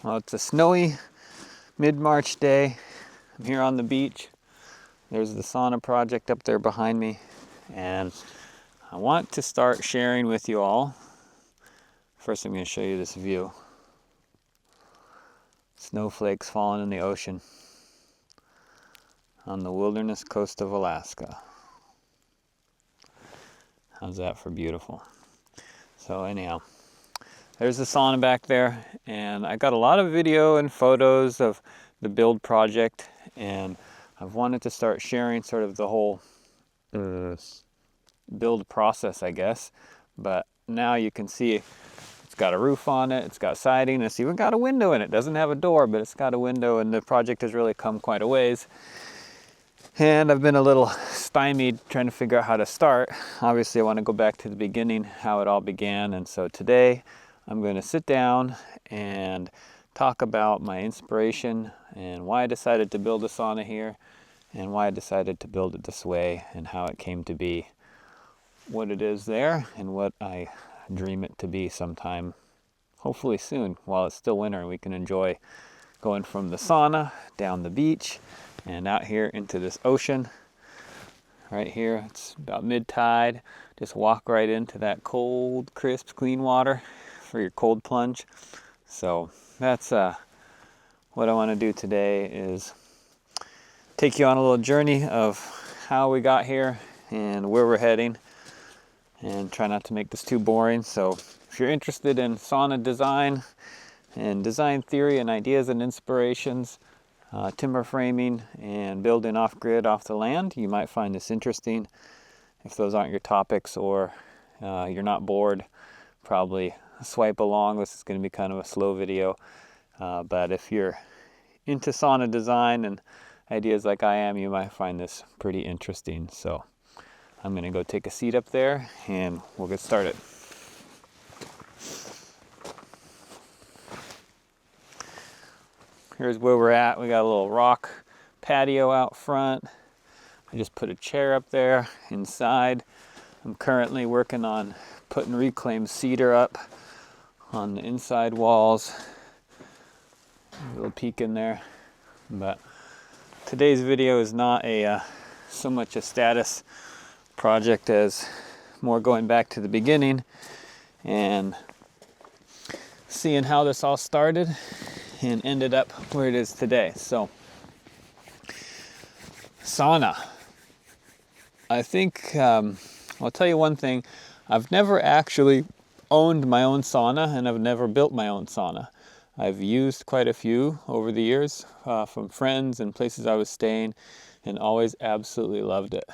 Well, it's a snowy mid-March day. I'm here on the beach. There's the sauna project up there behind me, and I want to start sharing with you all. First, I'm going to show you this view. Snowflakes falling in the ocean on the wilderness coast of Alaska. How's that for beautiful? So anyhow, there's the sauna back there, and I got a lot of video and photos of the build project, and I've wanted to start sharing sort of the whole build process, I guess. But now you can see it's got a roof on it, it's got siding, it's even got a window in it. It doesn't have a door, but it's got a window, and the project has really come quite a ways. And I've been a little stymied trying to figure out how to start. Obviously, I want to go back to the beginning, how it all began. And so today I'm going to sit down and talk about my inspiration and why I decided to build a sauna here and why I decided to build it this way and how it came to be what it is there and what I dream it to be sometime, hopefully soon, while it's still winter and we can enjoy going from the sauna down the beach and out here into this ocean. Right here, it's about mid-tide. Just walk right into that cold, crisp, clean water for your cold plunge. So that's what I want to do today, is take you on a little journey of how we got here and where we're heading, and try not to make this too boring. So if you're interested in sauna design and design theory and ideas and inspirations, timber framing and building off-grid, off the land, you might find this interesting. If those aren't your topics, or you're not bored, probably swipe along. This is going to be kind of a slow video. But if you're into sauna design and ideas like I am, you might find this pretty interesting. So I'm going to go take a seat up there and we'll get started. Here's where we're at. We got a little rock patio out front. I just put a chair up there inside. I'm currently working on putting reclaimed cedar up on the inside walls. A little peek in there. But today's video is not so much a status project as more going back to the beginning and seeing how this all started and ended up where it is today. So, sauna. I think, I'll tell you one thing. I've never actually owned my own sauna, and I've never built my own sauna. I've used quite a few over the years from friends and places I was staying, and always absolutely loved it.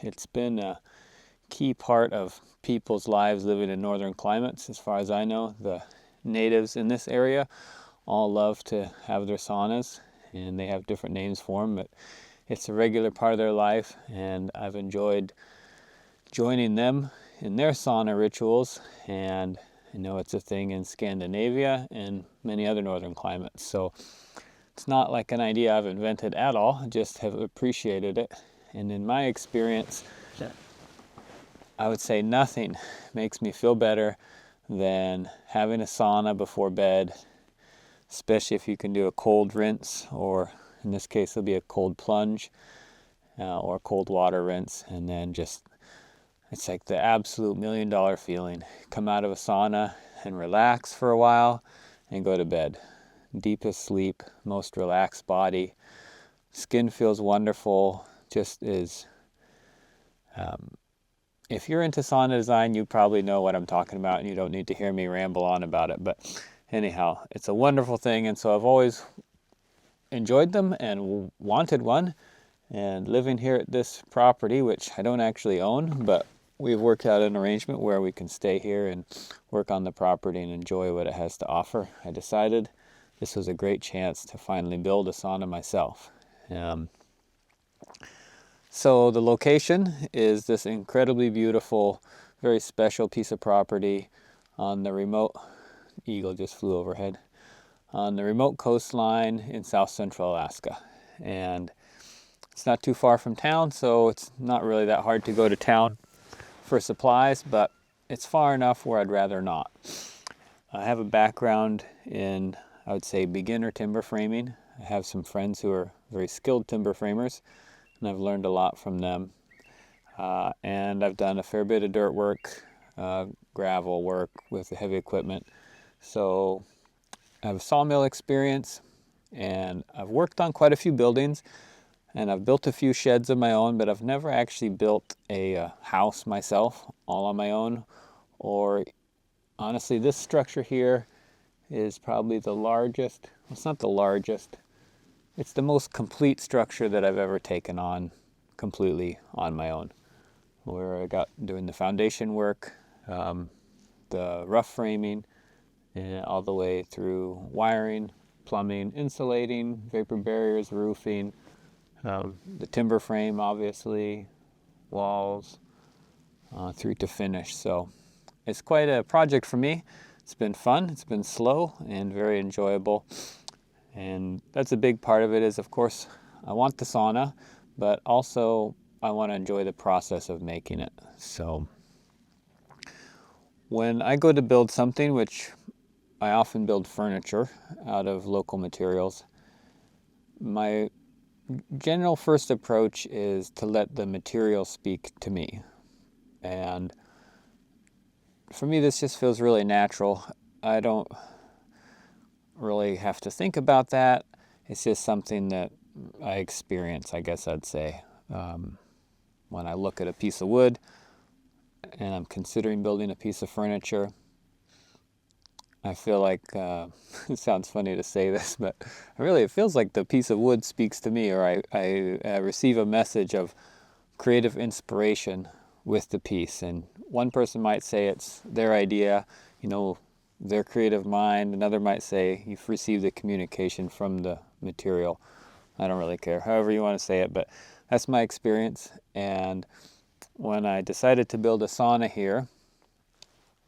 It's been a key part of people's lives living in northern climates. As far as I know, the natives in this area all love to have their saunas, and they have different names for them, but it's a regular part of their life, and I've enjoyed joining them in their sauna rituals. And I know it's a thing in Scandinavia and many other northern climates. So it's not like an idea I've invented at all, I just have appreciated it. And in my experience, I would say nothing makes me feel better than having a sauna before bed, especially if you can do a cold rinse, or in this case it'll be a cold plunge or cold water rinse, and then just, it's like the absolute $1 million feeling. Come out of a sauna and relax for a while and go to bed. Deepest sleep, most relaxed body. Skin feels wonderful, just is. If you're into sauna design, you probably know what I'm talking about, and you don't need to hear me ramble on about it. But anyhow, it's a wonderful thing, and so I've always enjoyed them and wanted one. And living here at this property, which I don't actually own, but we've worked out an arrangement where we can stay here and work on the property and enjoy what it has to offer, I decided this was a great chance to finally build a sauna myself. So the location is this incredibly beautiful, very special piece of property on the remote, eagle just flew overhead, on the remote coastline in south central Alaska. And it's not too far from town, so it's not really that hard to go to town for supplies, but it's far enough where I'd rather not. I have a background in I would say, beginner timber framing. I have some friends who are very skilled timber framers, and I've learned a lot from them. And I've done a fair bit of dirt work, gravel work with the heavy equipment. So I have sawmill experience, and I've worked on quite a few buildings, and I've built a few sheds of my own, but I've never actually built a house myself, all on my own. Or honestly, this structure here is probably the largest. Well, it's not the largest. It's the most complete structure that I've ever taken on completely on my own, where I got doing the foundation work, the rough framing, and all the way through wiring, plumbing, insulating, vapor barriers, roofing, the timber frame, obviously, walls, through to finish. So it's quite a project for me. It's been fun, it's been slow, and very enjoyable. And that's a big part of it is, of course, I want the sauna, but also I want to enjoy the process of making it. So when I go to build something, which I often build furniture out of local materials, my general first approach is to let the material speak to me. And for me, this just feels really natural. I don't really have to think about that. It's just something that I experience, I guess I'd say. When I look at a piece of wood and I'm considering building a piece of furniture, I feel like, it sounds funny to say this, but really it feels like the piece of wood speaks to me, or I receive a message of creative inspiration with the piece. And one person might say it's their idea, their creative mind. Another might say you've received the communication from the material. I don't really care, however you want to say it, but that's my experience. And when I decided to build a sauna here,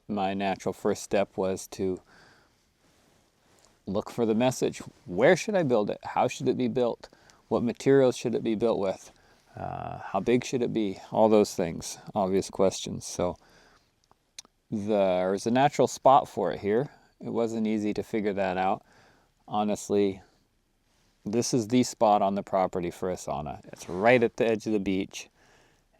my natural first step was to look for the message. Where should I build it? How should it be built? What materials should it be built with? How big should it be? All those things, obvious questions. So there's a natural spot for it here. It wasn't easy to figure that out. Honestly, this is the spot on the property for a sauna. It's right at the edge of the beach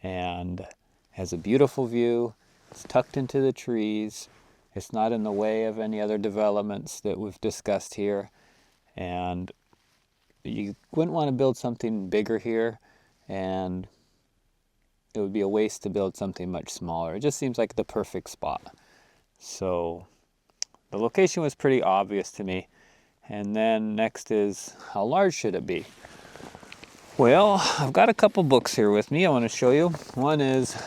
and has a beautiful view. It's tucked into the trees. It's not in the way of any other developments that we've discussed here. And you wouldn't want to build something bigger here, and it would be a waste to build something much smaller. It just seems like the perfect spot. So the location was pretty obvious to me. And then next is, how large should it be? Well, I've got a couple books here with me I want to show you. One is,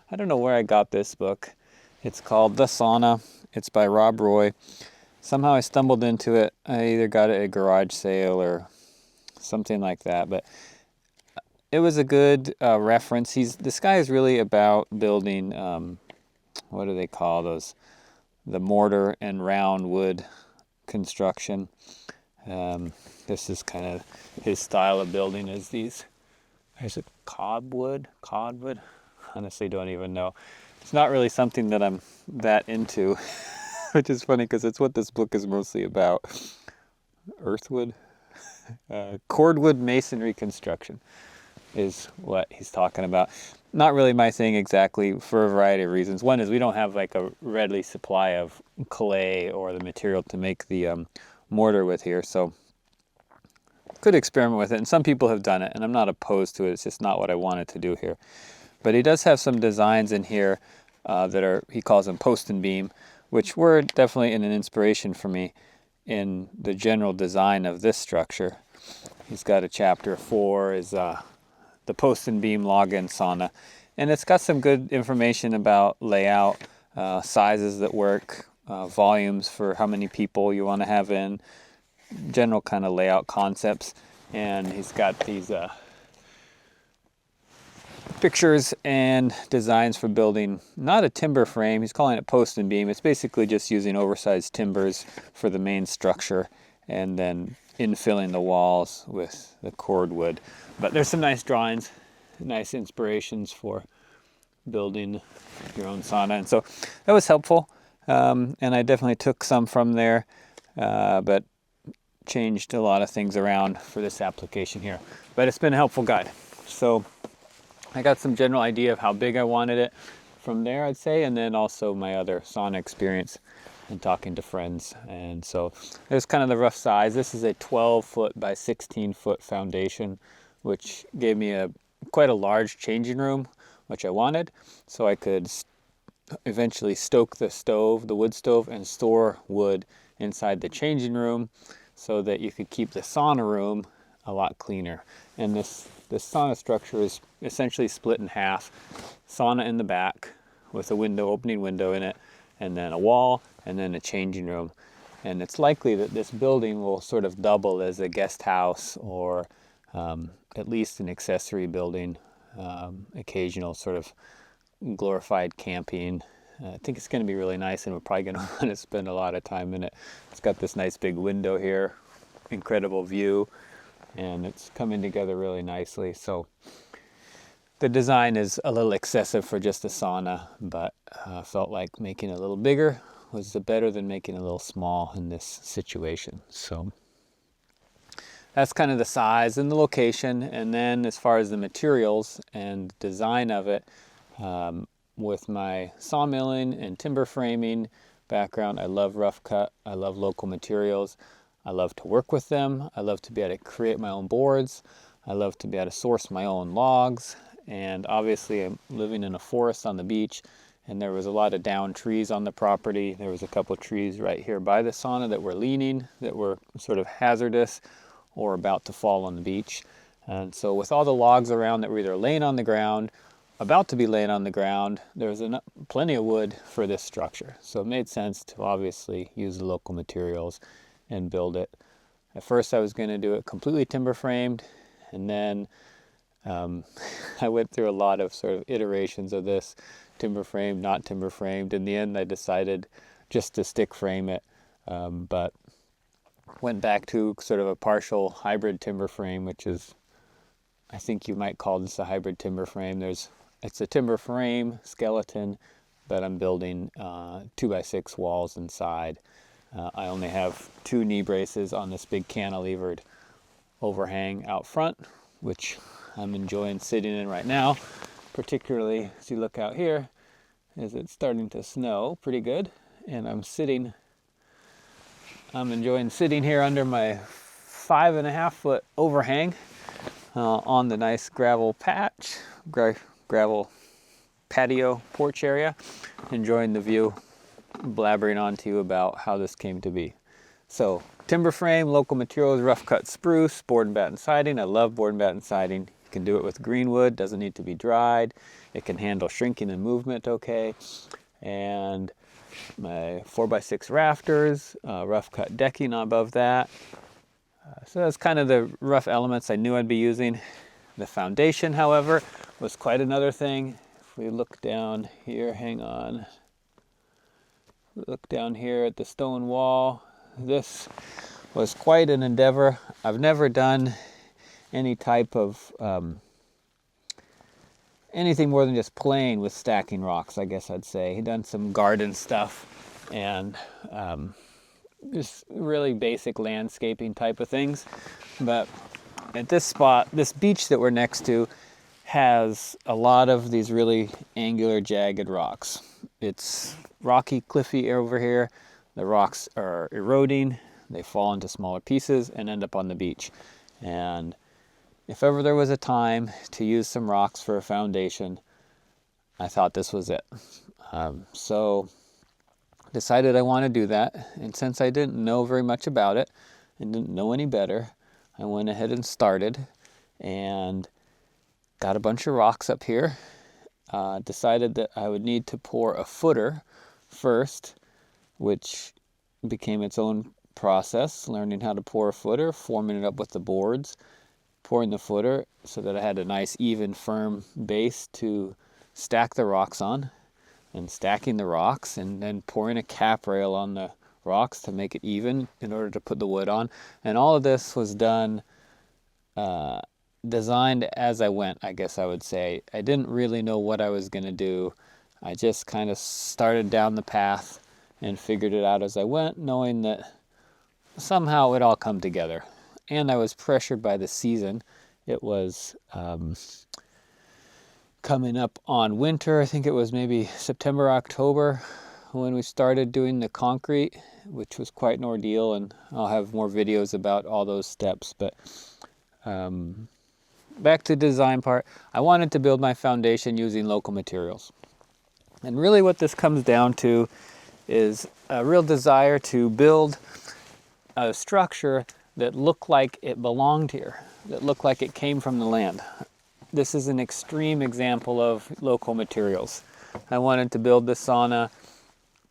I don't know where I got this book. It's called The Sauna. It's by Rob Roy. Somehow I stumbled into it. I either got it at a garage sale or something like that, but it was a good reference. This guy is really about building, what do they call those? The mortar and round wood construction. This is kind of his style of building, is these, is it codwood? Honestly, don't even know. It's not really something that I'm that into, which is funny because it's what this book is mostly about. Earthwood? Cordwood masonry construction is what he's talking about. Not really my thing exactly, for a variety of reasons. One is we don't have like a readily supply of clay or the material to make the mortar with here, so could experiment with it, and some people have done it, and I'm not opposed to it. It's just not what I wanted to do here. But he does have some designs in here that are, he calls them post and beam, which were definitely an inspiration for me in the general design of this structure. He's got a chapter 4 is the post and beam log-in sauna, and it's got some good information about layout, sizes that work, volumes for how many people you want to have in, general kind of layout concepts. And he's got these pictures and designs for building not a timber frame. He's calling it post and beam. It's basically just using oversized timbers for the main structure and then infilling the walls with the cordwood. But there's some nice drawings, nice inspirations for building your own sauna, and so that was helpful. And I definitely took some from there. but changed a lot of things around for this application here. But it's been a helpful guide. So I got some general idea of how big I wanted it from there, I'd say, and then also my other sauna experience and talking to friends. And so there's kind of the rough size. This is a 12-foot by 16-foot foundation, which gave me quite a large changing room, which I wanted, so I could eventually stoke the wood stove, and store wood inside the changing room, so that you could keep the sauna room a lot cleaner. And this sauna structure is essentially split in half. Sauna in the back with a opening window in it, and then a wall, and then a changing room. And it's likely that this building will sort of double as a guest house, or at least an accessory building, occasional sort of glorified camping. I think it's going to be really nice, and we're probably going to want to spend a lot of time in it. It's got this nice big window here, incredible view, and it's coming together really nicely. So the design is a little excessive for just a sauna, but felt like making it a little bigger was better than making it a little small in this situation. So that's kind of the size and the location. And then as far as the materials and design of it, with my sawmilling and timber framing background, I love rough cut. I love local materials. I love to work with them. I love to be able to create my own boards. I love to be able to source my own logs. And obviously I'm living in a forest on the beach, and there was a lot of downed trees on the property. There was a couple of trees right here by the sauna that were leaning, that were sort of hazardous or about to fall on the beach. And so with all the logs around that were either laying on the ground, about to be laying on the ground, there was plenty of wood for this structure. So it made sense to obviously use the local materials and build it. At first I was going to do it completely timber framed, and then I went through a lot of sort of iterations of this, timber framed, not timber framed. In the end I decided just to stick frame it, but went back to sort of a partial hybrid timber frame, which is, I think you might call this a hybrid timber frame. It's a timber frame skeleton, but I'm building 2x6 walls inside. I only have 2 knee braces on this big cantilevered overhang out front, which I'm enjoying sitting in right now, particularly as you look out here, as it's starting to snow pretty good. And I'm enjoying sitting here under my 5.5-foot overhang on the nice gravel patio porch area, enjoying the view, blabbering on to you about how this came to be. So timber frame, local materials, rough cut spruce, board and batten siding. I love board and batten siding. You can do it with green wood, doesn't need to be dried. It can handle shrinking and movement okay. And my 4x6 rafters, rough cut decking above that. So that's kind of the rough elements I knew I'd be using. The foundation, however, was quite another thing. If we look down here, hang on. Look down here at the stone wall. This was quite an endeavor. I've never done any type of anything more than just playing with stacking rocks, I guess I'd say. Done some garden stuff and just really basic landscaping type of things. But at this spot, this beach that we're next to has a lot of these really angular, jagged rocks. It's rocky, cliffy over here. The rocks are eroding. They fall into smaller pieces and end up on the beach. And if ever there was a time to use some rocks for a foundation, I thought this was it. So decided I want to do that. And since I didn't know very much about it and didn't know any better, I went ahead and started and got a bunch of rocks up here. Decided that I would need to pour a footer first, which became its own process, learning how to pour a footer, forming it up with the boards, pouring the footer so that I had a nice, even, firm base to stack the rocks on, and stacking the rocks, and then pouring a cap rail on the rocks to make it even in order to put the wood on. And all of this was done, designed as I went, I guess I would say. I didn't really know what I was going to do. I just kind of started down the path and figured it out as I went, knowing that somehow it all come together. And I was pressured by the season. It was coming up on winter. I think it was maybe September, October when we started doing the concrete, which was quite an ordeal, and I'll have more videos about all those steps. But back to the design part, I wanted to build my foundation using local materials. And really what this comes down to is a real desire to build a structure that looked like it belonged here, that looked like it came from the land. This is an extreme example of local materials. I wanted to build the sauna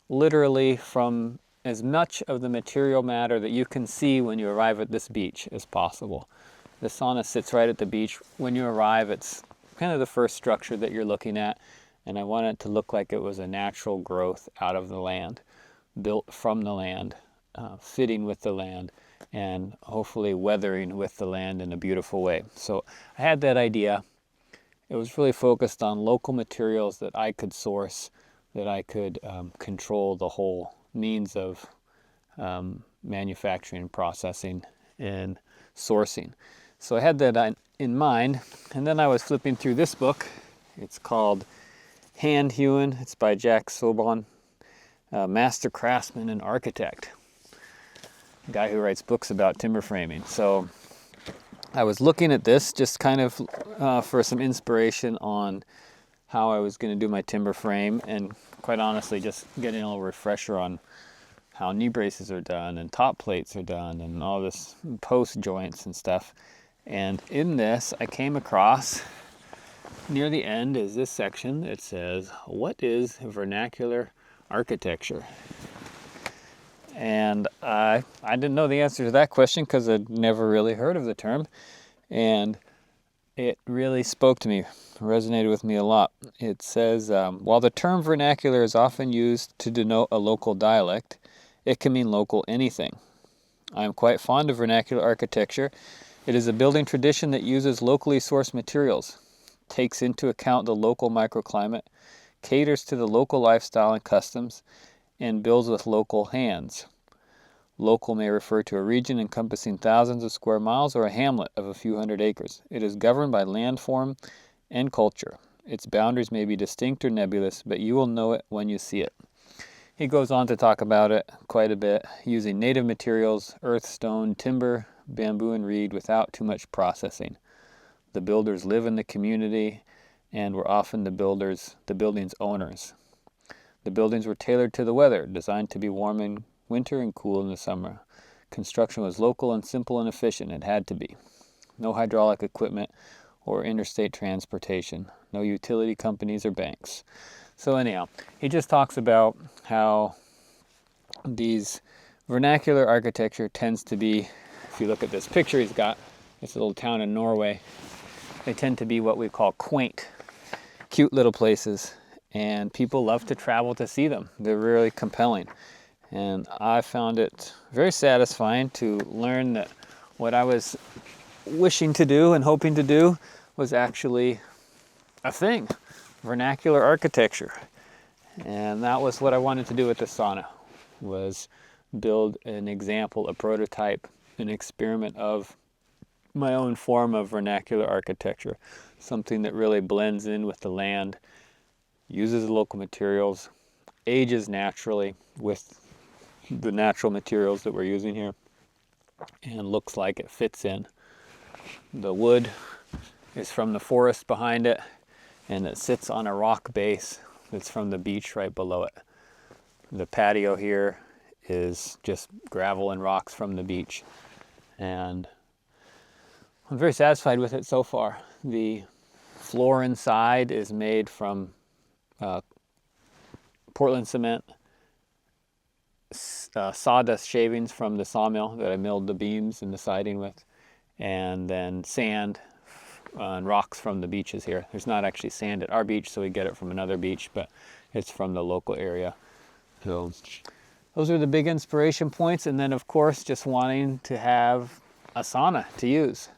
literally from as much of the material matter that you can see when you arrive at this beach as possible. The sauna sits right at the beach. When you arrive, it's kind of the first structure that you're looking at, and I wanted it to look like it was a natural growth out of the land, built from the land, fitting with the land, and hopefully weathering with the land in a beautiful way. So I had that idea. It was really focused on local materials that I could source, that I could control the whole means of manufacturing, processing, and sourcing. So I had that in mind, and then I was flipping through this book. It's called Hand Hewn. It's by Jack Sobon, master craftsman and architect, a guy who writes books about timber framing. So I was looking at this just kind of for some inspiration on how I was going to do my timber frame, and quite honestly just getting a little refresher on how knee braces are done and top plates are done and all this post joints and stuff. And in this I came across, near the end is this section that says, what is vernacular architecture? And I didn't know the answer to that question because I'd never really heard of the term, and it really spoke to me, resonated with me a lot. It says, while the term vernacular is often used to denote a local dialect, it can mean local anything. I am quite fond of vernacular architecture. It is a building tradition that uses locally sourced materials, takes into account the local microclimate, caters to the local lifestyle and customs, and builds with local hands. Local may refer to a region encompassing thousands of square miles or a hamlet of a few hundred acres. It is governed by landform and culture. Its boundaries may be distinct or nebulous, but you will know it when you see it. He goes on to talk about it quite a bit, using native materials, earth, stone, timber, bamboo, and reed without too much processing. The builders live in the community and were often the building's owners. The buildings were tailored to the weather, designed to be warm in winter and cool in the summer. Construction was local and simple and efficient. It had to be. No hydraulic equipment or interstate transportation. No utility companies or banks. So anyhow, he just talks about how these vernacular architecture tends to be, if you look at this picture he's got, it's a little town in Norway, they tend to be what we call quaint, cute little places, and people love to travel to see them. They're really compelling. And I found it very satisfying to learn that what I was wishing to do and hoping to do was actually a thing. Vernacular architecture. And that was what I wanted to do with the sauna, was build an example, a prototype, an experiment of my own form of vernacular architecture, something that really blends in with the land, uses local materials, ages naturally with the natural materials that we're using here, and looks like it fits in. The wood is from the forest behind it, and it sits on a rock base that's from the beach right below it. The patio here is just gravel and rocks from the beach, and I'm very satisfied with it so far. The floor inside is made from Portland cement, sawdust shavings from the sawmill that I milled the beams and the siding with, and then sand and rocks from the beaches here. There's not actually sand at our beach, so we get it from another beach, but it's from the local area. So those are the big inspiration points, and then of course just wanting to have a sauna to use.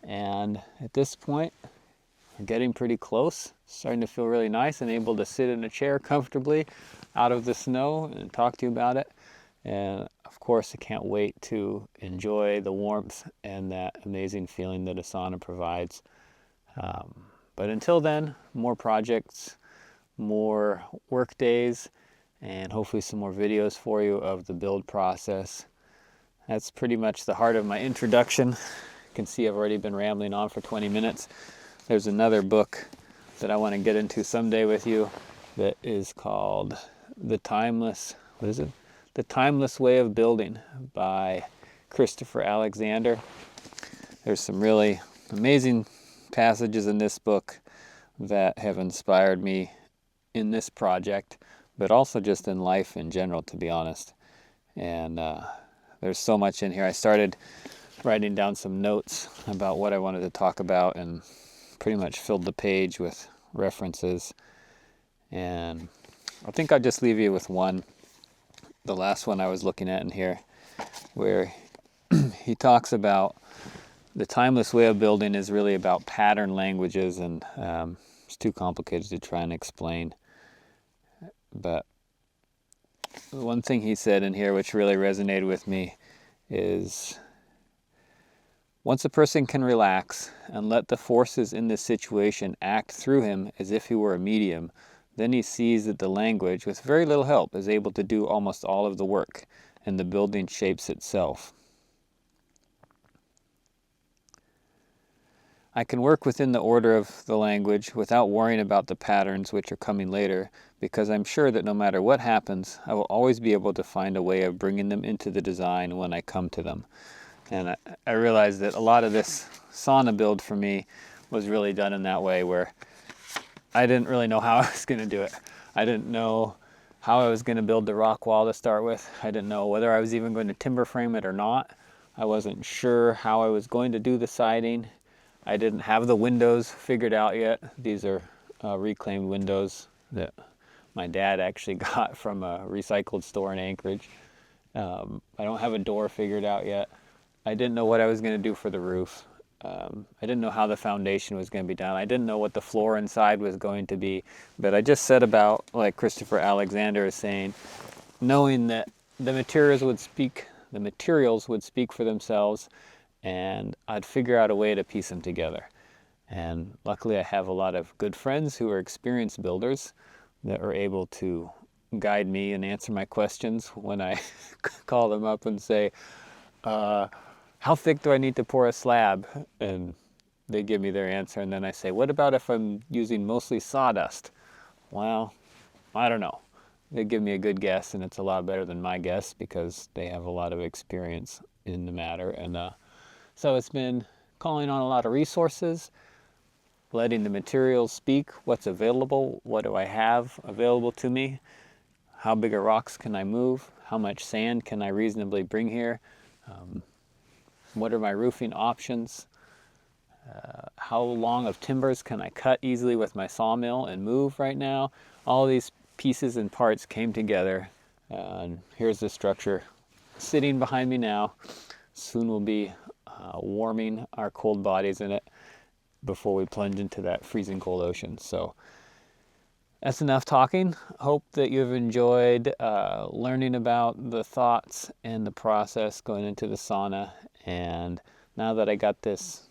And at this point we're getting pretty close, starting to feel really nice and able to sit in a chair comfortably out of the snow and talk to you about it. And of course, I can't wait to enjoy the warmth and that amazing feeling that a sauna provides. But until then, more projects, more work days, and hopefully some more videos for you of the build process. That's pretty much the heart of my introduction. You can see I've already been rambling on for 20 minutes. There's another book that I want to get into someday with you that is called The Timeless Way of Building by Christopher Alexander. There's some really amazing passages in this book that have inspired me in this project, but also just in life in general, to be honest. And there's so much in here. I started writing down some notes about what I wanted to talk about and pretty much filled the page with references. And I think I'll just leave you with one, the last one I was looking at in here, where he talks about the timeless way of building is really about pattern languages, and it's too complicated to try and explain. But one thing he said in here which really resonated with me is, once a person can relax and let the forces in this situation act through him as if he were a medium, then he sees that the language, with very little help, is able to do almost all of the work, and the building shapes itself. I can work within the order of the language without worrying about the patterns which are coming later, because I'm sure that no matter what happens, I will always be able to find a way of bringing them into the design when I come to them. And I realized that a lot of this sauna build for me was really done in that way, where I didn't really know how I was going to do it. I didn't know how I was going to build the rock wall to start with. I didn't know whether I was even going to timber frame it or not. I wasn't sure how I was going to do the siding. I didn't have the windows figured out yet. These are reclaimed windows that my dad actually got from a recycled store in Anchorage. I don't have a door figured out yet. I didn't know what I was going to do for the roof. I didn't know how the foundation was going to be done. I didn't know what the floor inside was going to be. But I just set about, like Christopher Alexander is saying, knowing that the materials would speak for themselves, and I'd figure out a way to piece them together. And luckily I have a lot of good friends who are experienced builders that are able to guide me and answer my questions when I call them up and say, how thick do I need to pour a slab? And they give me their answer, and then I say, what about if I'm using mostly sawdust? Well, I don't know. They give me a good guess, and it's a lot better than my guess because they have a lot of experience in the matter. And so it's been calling on a lot of resources, letting the materials speak, what's available, what do I have available to me, how big of rocks can I move, how much sand can I reasonably bring here, what are my roofing options, how long of timbers can I cut easily with my sawmill and move right now. All these pieces and parts came together, and here's the structure sitting behind me now. Soon we'll be warming our cold bodies in it before we plunge into that freezing cold ocean. So that's enough talking. Hope that you've enjoyed learning about the thoughts and the process going into the sauna. And now that I got this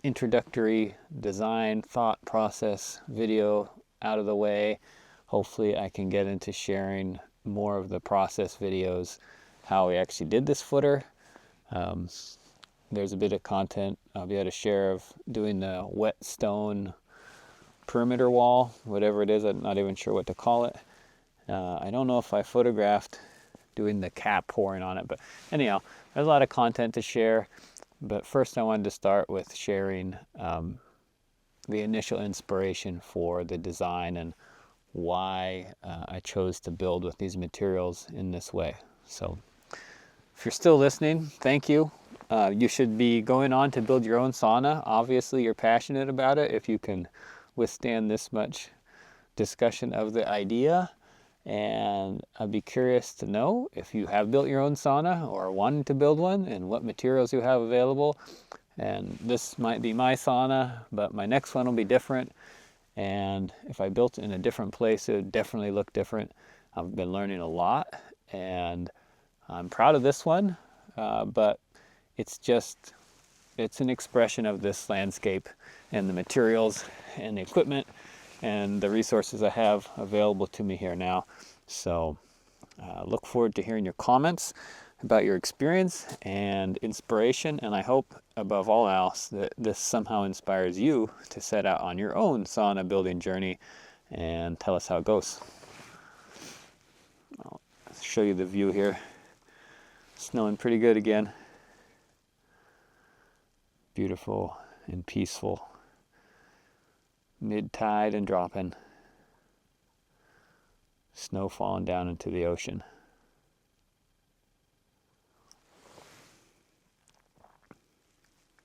introductory design thought process video out of the way, hopefully I can get into sharing more of the process videos, how we actually did this footer. There's a bit of content I'll be able to share of doing the wet stone perimeter wall, whatever it is. I'm not even sure what to call it. I don't know if I photographed doing the cap pouring on it, but anyhow, there's a lot of content to share. But first I wanted to start with sharing the initial inspiration for the design and why I chose to build with these materials in this way. So if you're still listening, thank you. You should be going on to build your own sauna. Obviously, you're passionate about it if you can withstand this much discussion of the idea. And I'd be curious to know if you have built your own sauna or wanting to build one and what materials you have available. And this might be my sauna, but my next one will be different. And if I built it in a different place, it would definitely look different. I've been learning a lot, and I'm proud of this one, but it's an expression of this landscape and the materials and the equipment and the resources I have available to me here now. So look forward to hearing your comments about your experience and inspiration, and I hope above all else that this somehow inspires you to set out on your own sauna building journey and tell us how it goes. I'll show you the view here. Snowing pretty good again. Beautiful and peaceful. Mid-tide and dropping. Snow falling down into the ocean.